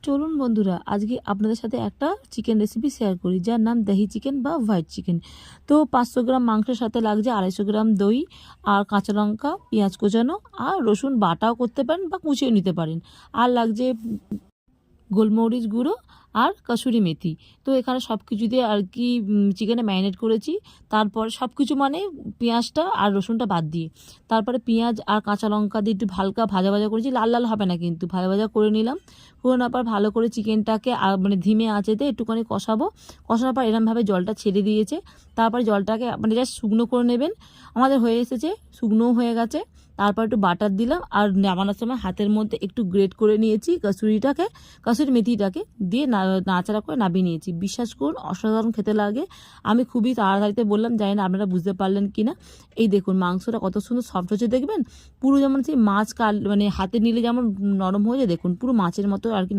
চলুন বন্ধুরা, আজকে আপনাদের সাথে একটা চিকেন রেসিপি শেয়ার করি, যার নাম দহি চিকেন বা হোয়াইট চিকেন। তো 500 গ্রাম মাংসের সাথে লাগছে 250 গ্রাম দই, আর কাঁচা লঙ্কা, পেঁয়াজ কোচানো, আর রসুন বাটাও করতে পারেন বা কুচিয়েও নিতে পারেন। আর লাগছে গোলমরিচ গুঁড়ো আর কসুরি মেথি। তো এখানে সব কিছু দিয়ে আর কি চিকেনে ম্যারিনেট করেছি। তারপর সব কিছু মানে পেঁয়াজটা আর রসুনটা বাদ দিয়ে, তারপরে পেঁয়াজ আর কাঁচা লঙ্কা দিয়ে একটু হালকা ভাজা ভাজা করেছি, লাল লাল হবে না কিন্তু, ভাজা ভাজা করে নিলাম। করে নেওয়ার পর ভালো করে চিকেনটাকে মানে ধিমে আঁচেতে একটুখানি কষাবো। কষানোর পর এরমভাবে জলটা ছেড়ে দিয়েছে। তারপরে জলটাকে মানে জাস্ট শুকনো করে নেবেন। আমাদের হয়ে এসেছে, শুকনোও হয়ে গেছে। তারপর একটু বাটার দিলাম, আর নামানোর সময় হাতের মধ্যে একটু গ্রেট করে নিয়েছি কসুরি মেথিটাকে দিয়ে নাড়াচাড়া করে নামিয়ে নিয়েছি। বিশ্বাস করুন, অসাধারণ খেতে লাগে। আমি খুবই তাড়াতাড়িতে বললাম, জানি না আপনারা বুঝতে পারলেন কি না। এই দেখুন মাংসটা কত সুন্দর সফট হচ্ছে দেখবেন, পুরো যেমন সেই মাছ মানে হাতে নিলে যেমন নরম হয়ে যায়, দেখুন পুরো মাছের মতো আর কি।